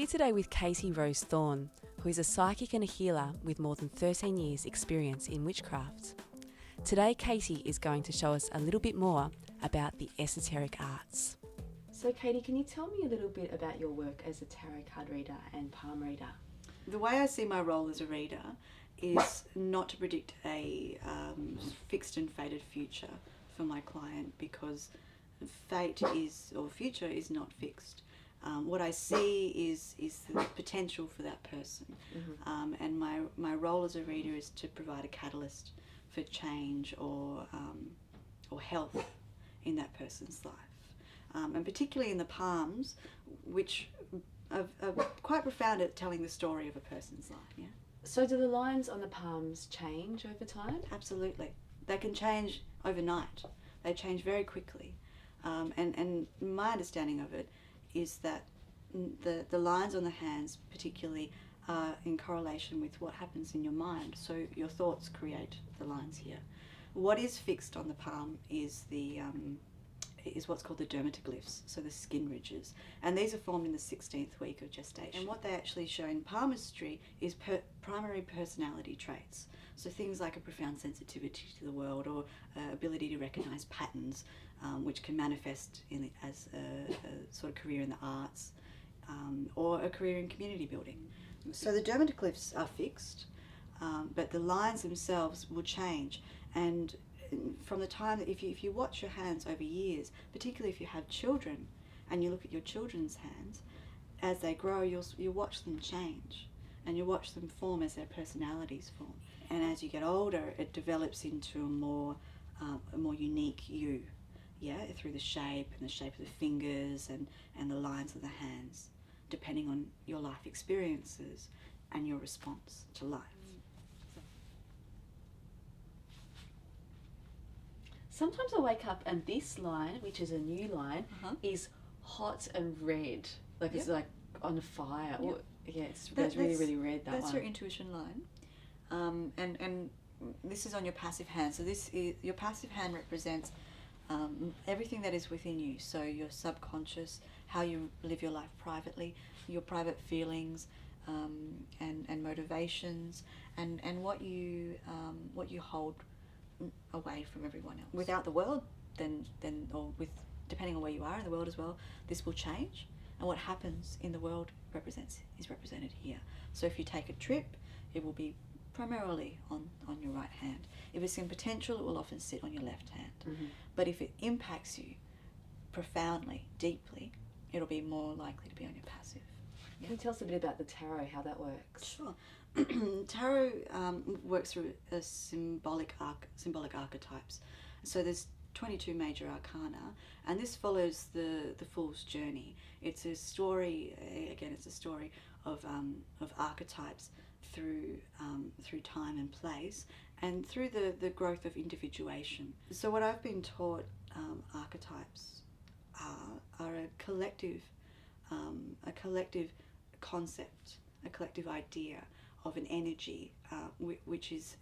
here today with Katie Rose Thorne, who is a psychic and a healer with more than 13 years experience in witchcraft. Today, Katie is going to show us a little bit more about the esoteric arts. So Katie, can you tell me a little bit about your work as a tarot card reader and palm reader? The way I see my role as a reader is not to predict a fixed and fated future for my client, because fate is, or future is not fixed. What I see is the potential for that person. And my role as a reader is to provide a catalyst for change or health in that person's life. And particularly in the palms, which are quite profound at telling the story of a person's life. Yeah. So do the lines on the palms change over time? Absolutely. They can change overnight. They change very quickly. And my understanding of it is that the lines on the hands particularly are in correlation with what happens in your mind. So your thoughts create the lines here. What is fixed on the palm is is what's called the dermatoglyphs, so the skin ridges. And these are formed in the 16th week of gestation. And what they actually show in palmistry is primary personality traits. So things like a profound sensitivity to the world, or ability to recognize patterns, which can manifest as a sort of career in the arts, or a career in community building. So the dermatoglyphs are fixed, but the lines themselves will change. And from the time that if you watch your hands over years, particularly if you have children and you look at your children's hands, as they grow, you'll watch them change, and you'll watch them form as their personalities form. And as you get older, it develops into a more unique you, yeah, through the shape of the fingers and the lines of the hands, depending on your life experiences and your response to life. Sometimes I wake up and this line, which is a new line, is hot and red. Like it's like on fire. Yep. Yeah, it's really, really red, that one. That's your intuition line. And this is on your passive hand. So your passive hand represents everything that is within you. So your subconscious, how you live your life privately, your private feelings, and motivations, and what you hold away from everyone else. Without the world, then or with, depending on where you are in the world as well, this will change, and what happens in the world is represented here. So if you take a trip, it will be primarily on your right hand. If it's in potential, it will often sit on your left hand. But if it impacts you profoundly, deeply, it'll be more likely to be on your passive. Can you tell us a bit about the tarot, how that works? Sure. Tarot works through a symbolic archetypes. So there's 22 major arcana, and this follows the Fool's journey. It's a story, it's a story of archetypes through time and place, and through the growth of individuation. So what I've been taught, archetypes are a collective concept, a collective idea of an energy which is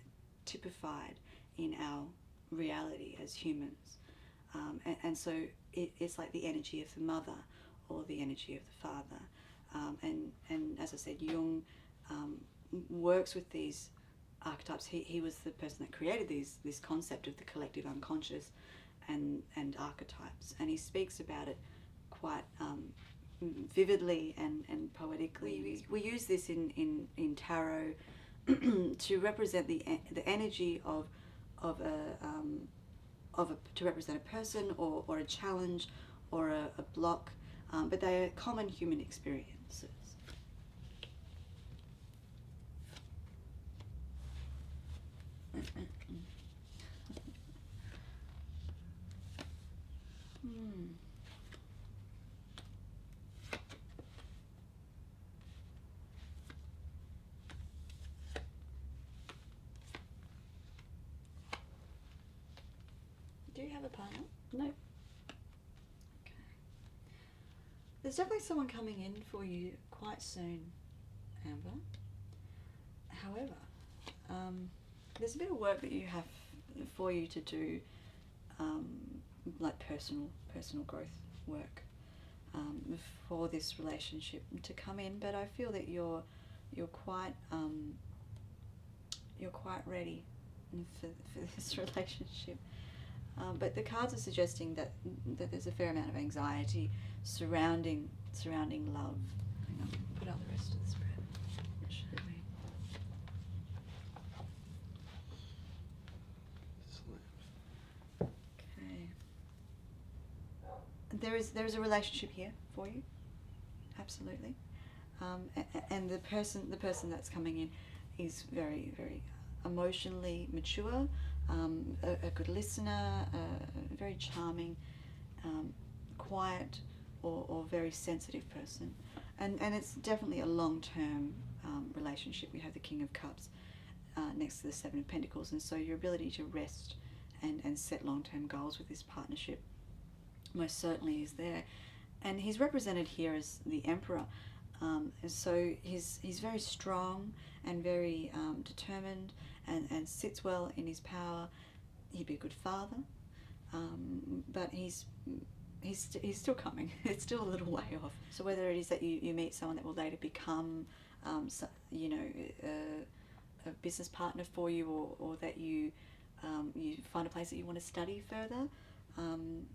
typified in our reality as humans. And so it's like the energy of the mother or the energy of the father. And as I said, Jung works with these archetypes. He was the person that created this concept of the collective unconscious and archetypes. And he speaks about it quite vividly and poetically. We use this in tarot to represent the energy to represent a person or a challenge or a block, but they are common human experiences. Do you have a partner? No. Okay. There's definitely someone coming in for you quite soon, Amber. However, there's a bit of work that you have for you to do, like personal growth work. for this relationship to come in. But I feel that you're quite ready for this relationship. But the cards are suggesting that there's a fair amount of anxiety surrounding love. Hang on, put out the rest of the spread. Should we? Okay. There is a relationship here for you, absolutely. And the person that's coming in is very, very emotionally mature, a good listener, a very charming, quiet, or very sensitive person. And it's definitely a long-term relationship. We have the King of Cups next to the Seven of Pentacles, and so your ability to rest and set long-term goals with this partnership most certainly is there. And he's represented here as the Emperor. And so he's very strong and very determined and sits well in his power. He'd be a good father, but he's still coming. It's still a little way off. So whether it is that you meet someone that will later become, a business partner for you, or that you find a place that you want to study further. In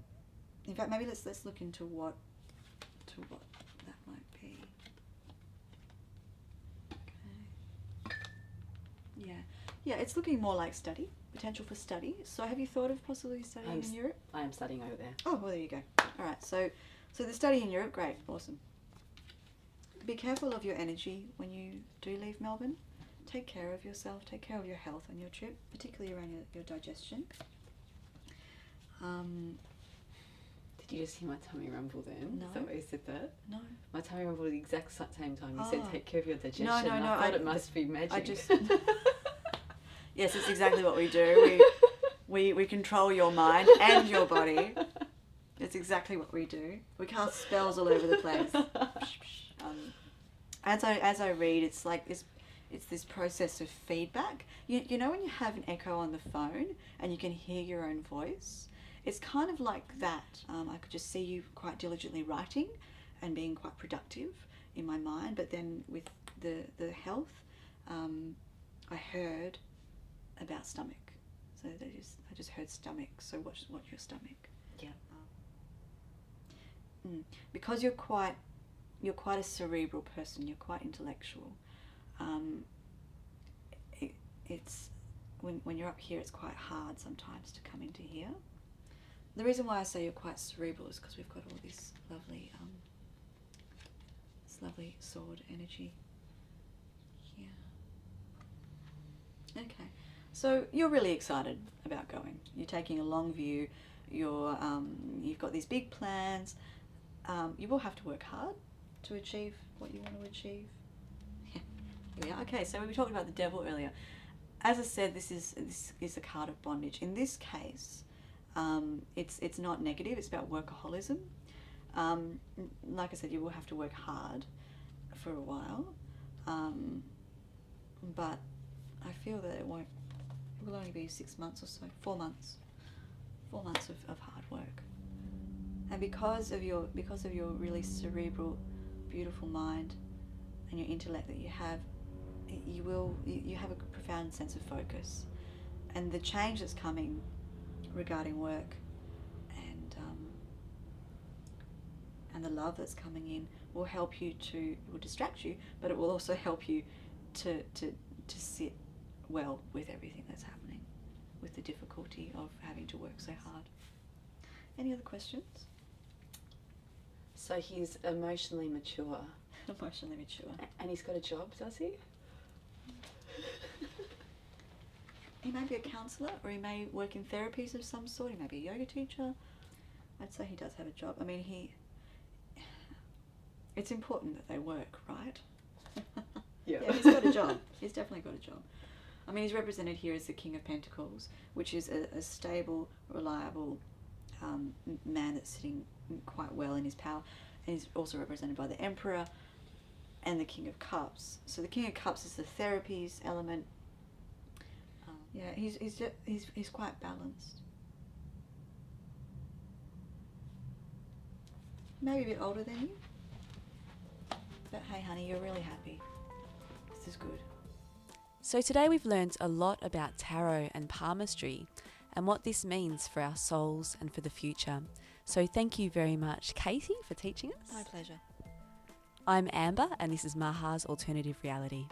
fact, maybe let's look into what that might be. Okay. Yeah, it's looking more like study, potential for study. So have you thought of possibly studying in Europe? I am studying over there. Oh, well, there you go. All right, so the study in Europe, great, awesome. Be careful of your energy when you do leave Melbourne. Take care of yourself, take care of your health on your trip, particularly around your digestion. Did you just hear my tummy rumble then? No. Is that why you said that? No. My tummy rumbled at the exact same time. You said take care of your digestion. No. I thought it must be magic. I just... Yes, it's exactly what we do. We control your mind and your body. It's exactly what we do. We cast spells all over the place. As I read, it's like it's this process of feedback. You know when you have an echo on the phone and you can hear your own voice? It's kind of like that. I could just see you quite diligently writing and being quite productive in my mind, but then with the health, I heard about stomach. So I just heard stomach. So watch your stomach. Yeah. Because you're quite a cerebral person. You're quite intellectual. It's when you're up here, it's quite hard sometimes to come into here. The reason why I say you're quite cerebral is because we've got all this lovely sword energy here. Okay, so you're really excited about going. You're taking a long view. You've got these big plans. You will have to work hard to achieve what you want to achieve. Here we are. Okay, so we talked about the devil earlier. As I said, this is a card of bondage. In this case, it's not negative. It's about workaholism. Like I said, you will have to work hard for a while, but I feel that it will only be 6 months or so, 4 months of hard work. And because of your really cerebral, beautiful mind and your intellect that you have, you have a profound sense of focus, and the change that's coming regarding work and the love that's coming in will help you it will distract you, but it will also help you to sit well with everything that's happening, with the difficulty of having to work so hard. Any other questions? So he's emotionally mature. Emotionally mature. And he's got a job, does he? He may be a counsellor, or he may work in therapies of some sort. He may be a yoga teacher. I'd say he does have a job. I mean, it's important that they work, right? Yeah. Yeah, he's got a job. He's definitely got a job. I mean, he's represented here as the King of Pentacles, which is a stable, reliable man that's sitting quite well in his power. And he's also represented by the Emperor and the King of Cups. So the King of Cups is the therapies element. Yeah, he's quite balanced. maybe a bit older than you. But hey, honey, you're really happy. This is good. So today we've learnt a lot about tarot and palmistry and what this means for our souls and for the future. So thank you very much, Katie, for teaching us. My pleasure. I'm Amber and this is Maha's Alternative Reality.